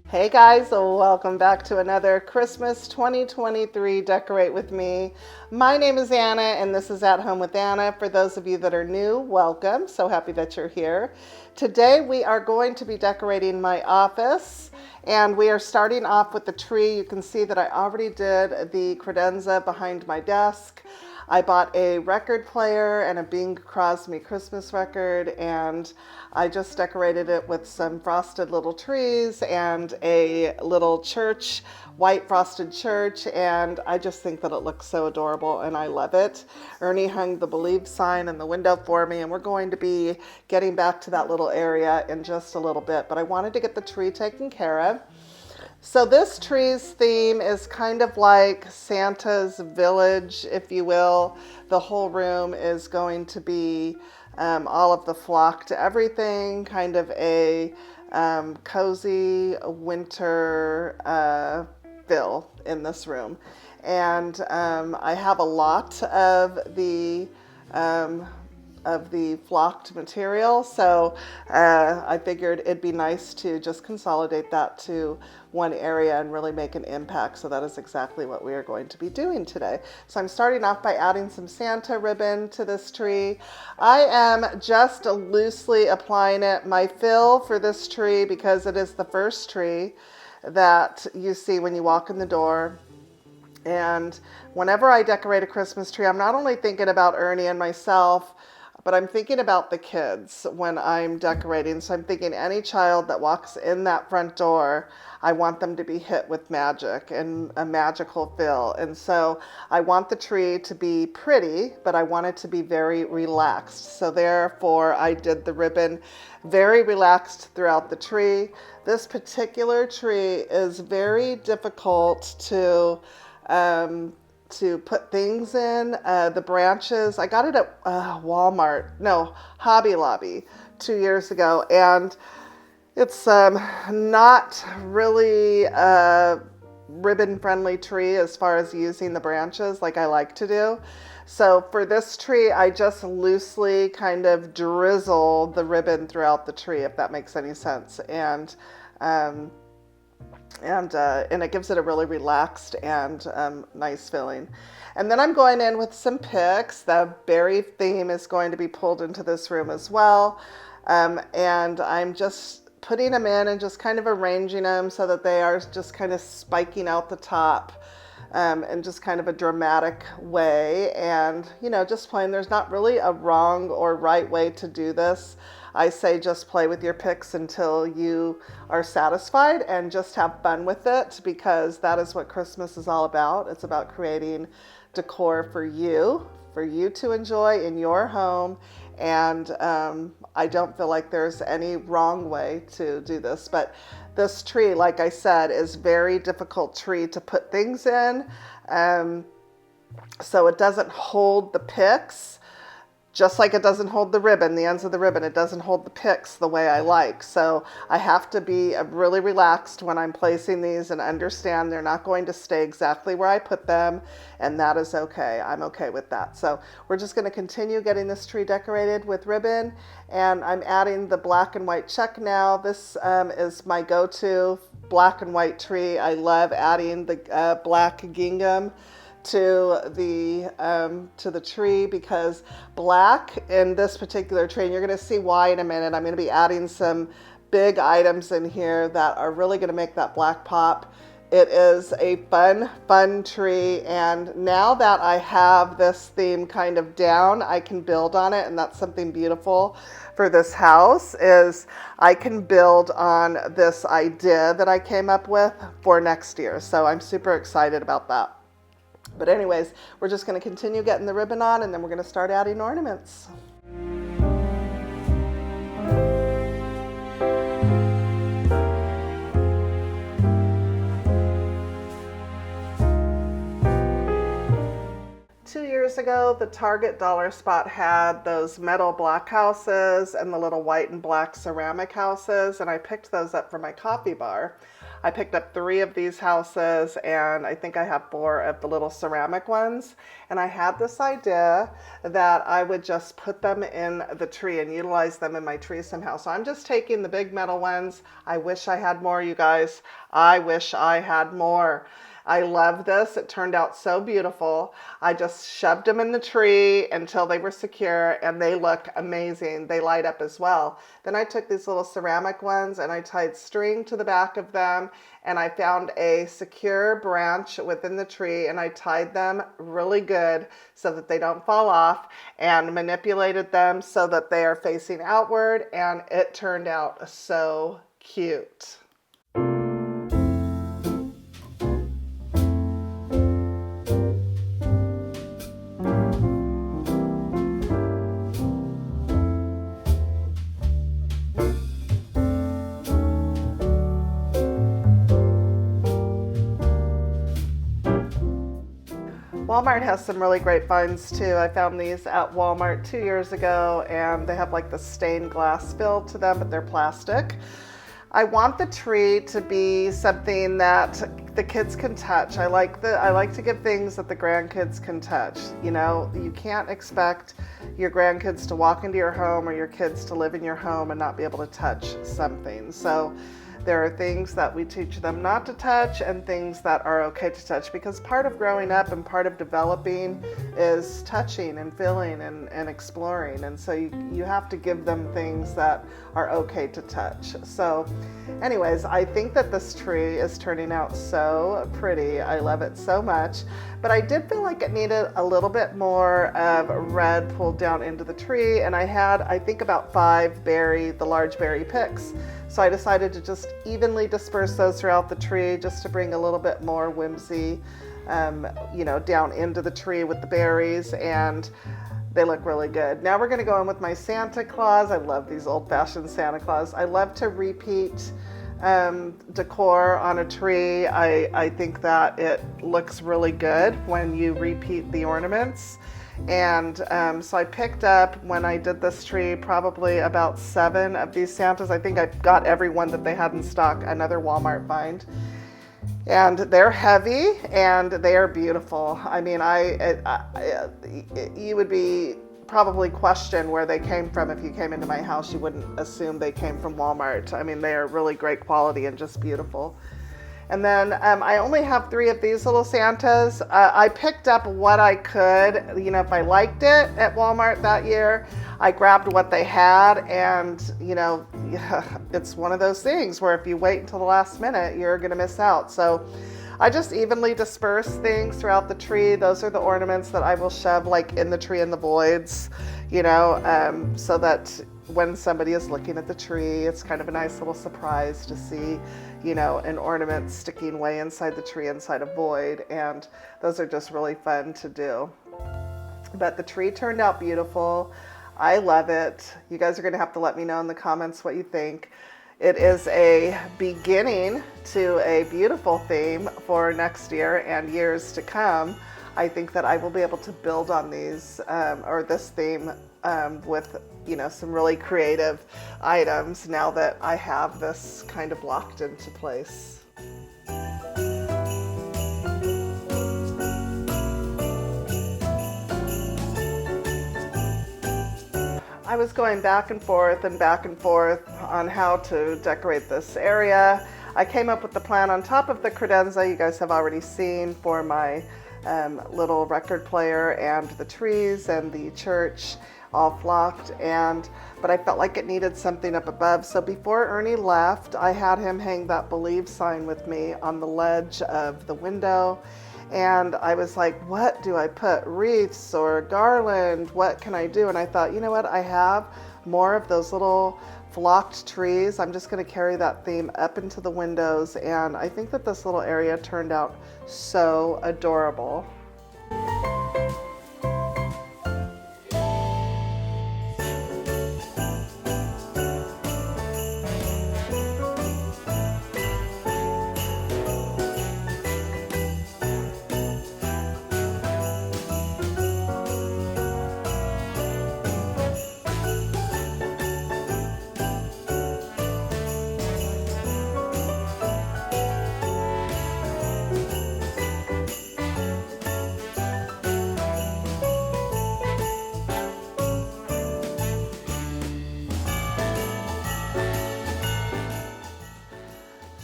Hey guys, welcome back to another Christmas 2023 Decorate with Me. My name is Anna and this is At Home with Anna. For those of you that are new, welcome. So happy that you're here. Today we are going to be decorating my office and we are starting off with the tree. You can see that I already did the credenza behind my desk. I bought a record player and a Bing Crosby Christmas record, and I just decorated it with some frosted little trees and a little church, white frosted church, and I just think that it looks so adorable and I love it. Ernie hung the Believe sign in the window for me, and we're going to be getting back to that little area in just a little bit, but I wanted to get the tree taken care of. So this tree's theme is kind of like Santa's village, if you will. The whole room is going to be all of the flocked everything, kind of a cozy winter feel in this room. And I have a lot of the flocked material, so I figured it'd be nice to just consolidate that to one area and really make an impact. So that is exactly what we are going to be doing today. So I'm starting off by adding some Santa ribbon to this tree. I am just loosely applying it. My fill for this tree, because it is the first tree that you see when you walk in the door. And whenever I decorate a Christmas tree, I'm not only thinking about Ernie and myself, but I'm thinking about the kids when I'm decorating. So I'm thinking any child that walks in that front door, I want them to be hit with magic and a magical feel. And so I want the tree to be pretty, but I want it to be very relaxed. So therefore I did the ribbon very relaxed throughout the tree. This particular tree is very difficult to put things in. The branches, I got it at Hobby Lobby 2 years ago, and it's not really a ribbon friendly tree as far as using the branches like I like to do. So for this tree, I just loosely kind of drizzle the ribbon throughout the tree, if that makes any sense. And it gives it a really relaxed and nice feeling. And then I'm going in with some picks. The berry theme is going to be pulled into this room as well. And I'm just putting them in and just kind of arranging them so that they are just kind of spiking out the top in just kind of a dramatic way. And, just plain, there's not really a wrong or right way to do this. I say just play with your picks until you are satisfied and just have fun with it, because that is what Christmas is all about. It's about creating decor for you to enjoy in your home. And I don't feel like there's any wrong way to do this. But this tree, like I said, is very difficult tree to put things in. So it doesn't hold the picks. Just like it doesn't hold the ribbon, the ends of the ribbon, it doesn't hold the picks the way I like. So I have to be really relaxed when I'm placing these and understand they're not going to stay exactly where I put them, and that is okay. I'm okay with that. So we're just going to continue getting this tree decorated with ribbon, and I'm adding the black and white check now. This is my go-to black and white tree. I love adding the black gingham to the tree, because black in this particular tree, and you're going to see why in a minute. I'm going to be adding some big items in here that are really going to make that black pop. It is a fun tree, and now that I have this theme kind of down, I can build on it, and that's something beautiful for this house is I can build on this idea that I came up with for next year. So I'm super excited about that. But anyways, we're just going to continue getting the ribbon on, and then we're going to start adding ornaments. 2 years ago, the Target dollar spot had those metal block houses and the little white and black ceramic houses, and I picked those up for my coffee bar. I picked up 3 of these houses, and I think I have 4 of the little ceramic ones. And I had this idea that I would just put them in the tree and utilize them in my tree somehow. So I'm just taking the big metal ones. I wish I had more, you guys. I wish I had more. I love this. It turned out so beautiful. I just shoved them in the tree until they were secure, and they look amazing. They light up as well. Then I took these little ceramic ones and I tied string to the back of them, and I found a secure branch within the tree, and I tied them really good so that they don't fall off, and manipulated them so that they are facing outward, and it turned out so cute. Walmart has some really great finds too. I found these at Walmart 2 years ago, and they have like the stained glass fill to them, but they're plastic. I want the tree to be something that the kids can touch. I like to give things that the grandkids can touch. You know, you can't expect your grandkids to walk into your home or your kids to live in your home and not be able to touch something. So there are things that we teach them not to touch and things that are okay to touch, because part of growing up and part of developing is touching and feeling and exploring. And so you have to give them things that are okay to touch. So anyways, I think that this tree is turning out so pretty. I love it so much. But I did feel like it needed a little bit more of red pulled down into the tree. And I had, I think, about 5 the large berry picks. So I decided to just evenly disperse those throughout the tree just to bring a little bit more whimsy, down into the tree with the berries, and they look really good. Now we're going to go in with my Santa Claus. I love these old-fashioned Santa Claus. I love to repeat decor on a tree. I think that it looks really good when you repeat the ornaments. And so I picked up, when I did this tree, probably about 7 of these Santas. I think I got every one that they had in stock, another Walmart find. And they're heavy and they are beautiful. I mean, you would be probably question where they came from. If you came into my house, you wouldn't assume they came from Walmart. I mean, they are really great quality and just beautiful. And then I only have 3 of these little Santas. I picked up what I could, if I liked it at Walmart that year, I grabbed what they had. And, it's one of those things where if you wait until the last minute, you're going to miss out. So I just evenly disperse things throughout the tree. Those are the ornaments that I will shove like in the tree in the voids, so that when somebody is looking at the tree, it's kind of a nice little surprise to see, an ornament sticking way inside the tree, inside a void. And those are just really fun to do. But the tree turned out beautiful. I love it. You guys are going to have to let me know in the comments what you think. It is a beginning to a beautiful theme for next year and years to come. I think that I will be able to build on these, or this theme, with some really creative items now that I have this kind of locked into place. I was going back and forth on how to decorate this area. I came up with the plan on top of the credenza you guys have already seen for my little record player and the trees and the church. all flocked, but I felt like it needed something up above. So before Ernie left, I had him hang that Believe sign with me on the ledge of the window. And I was like, what do I put? Wreaths or garland? What can I do? And I thought, you know what? I have more of those little flocked trees. I'm just going to carry that theme up into the windows. And I think that this little area turned out so adorable.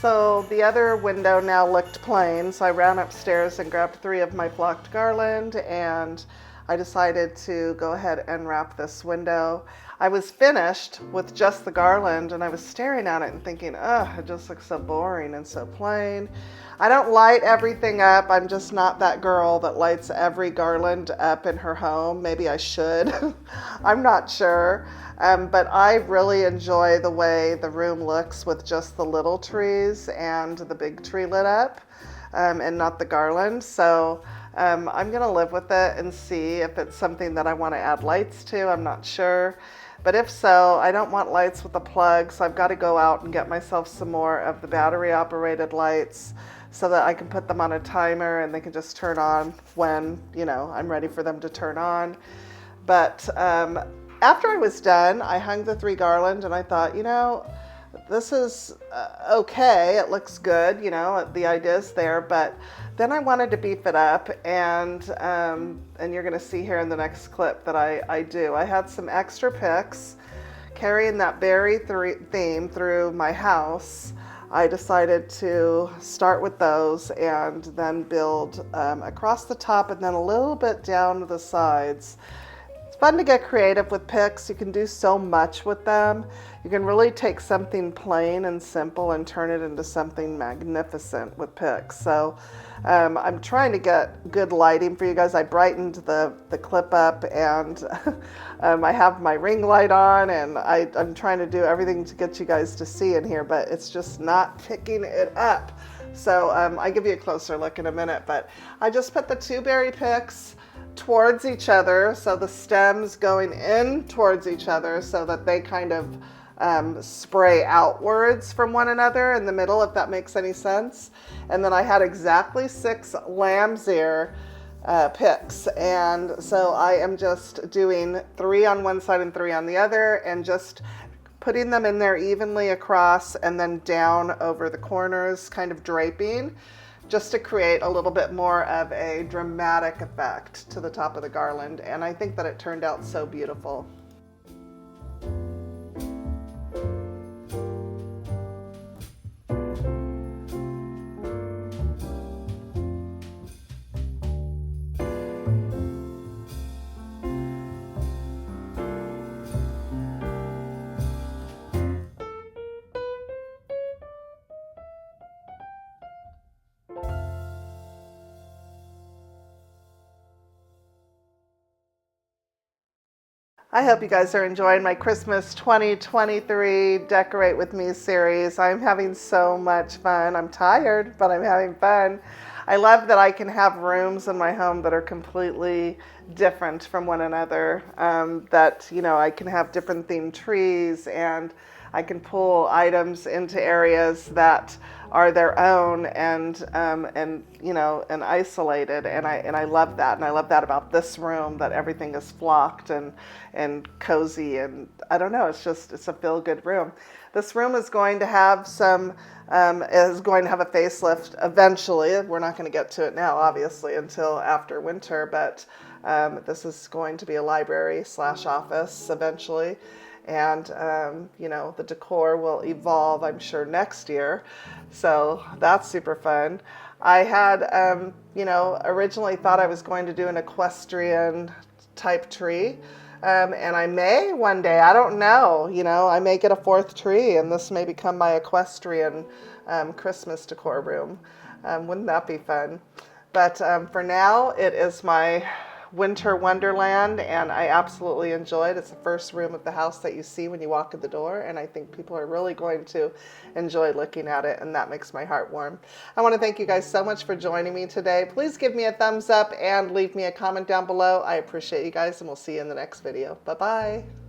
So the other window now looked plain, so I ran upstairs and grabbed 3 of my flocked garland, and I decided to go ahead and wrap this window. I was finished with just the garland, and I was staring at it and thinking, ugh, it just looks so boring and so plain. I don't light everything up. I'm just not that girl that lights every garland up in her home. Maybe I should. I'm not sure. But I really enjoy the way the room looks with just the little trees and the big tree lit up, and not the garland. So I'm going to live with it and see if it's something that I want to add lights to. I'm not sure. But if so, I don't want lights with a plug, so I've got to go out and get myself some more of the battery operated lights so that I can put them on a timer and they can just turn on when, I'm ready for them to turn on. But after I was done, I hung the 3 garland, and I thought, this is okay. It looks good, the idea's there, but then I wanted to beef it up, and you're going to see here in the next clip that I do. I had some extra picks carrying that berry theme through my house. I decided to start with those and then build across the top and then a little bit down the sides. It's fun to get creative with picks. You can do so much with them. You can really take something plain and simple and turn it into something magnificent with picks. So I'm trying to get good lighting for you guys. I brightened the clip up, and I have my ring light on, and I'm trying to do everything to get you guys to see in here, but it's just not picking it up. So I'll give you a closer look in a minute, but I just put the 2 berry picks towards each other, so the stems going in towards each other so that they kind of spray outwards from one another in the middle, if that makes any sense. And then I had exactly 6 lamb's ear picks, and so I am just doing 3 on one side and 3 on the other, and just putting them in there evenly across and then down over the corners, kind of draping, just to create a little bit more of a dramatic effect to the top of the garland. And I think that it turned out so beautiful. I hope you guys are enjoying my Christmas 2023 Decorate With Me series. I'm having so much fun. I'm tired, but I'm having fun. I love that I can have rooms in my home that are completely different from one another, that, I can have different themed trees, and I can pull items into areas that are their own and isolated, and I love that. And I love that about this room, that everything is flocked and cozy, and I don't know, it's a feel-good room. This room is going to have a facelift eventually. We're not going to get to it now, obviously, until after winter, but this is going to be a library/office eventually. And, the decor will evolve, I'm sure, next year. So that's super fun. I had, originally thought I was going to do an equestrian type tree. And I may one day, I don't know, I may get a fourth tree and this may become my equestrian Christmas decor room. Wouldn't that be fun? But for now, it is my winter wonderland, and I absolutely enjoy it. It's the first room of the house that you see when you walk in the door, and I think people are really going to enjoy looking at it, and that makes my heart warm. I want to thank you guys so much for joining me today. Please give me a thumbs up and leave me a comment down below. I appreciate you guys, and we'll see you in the next video. Bye-bye.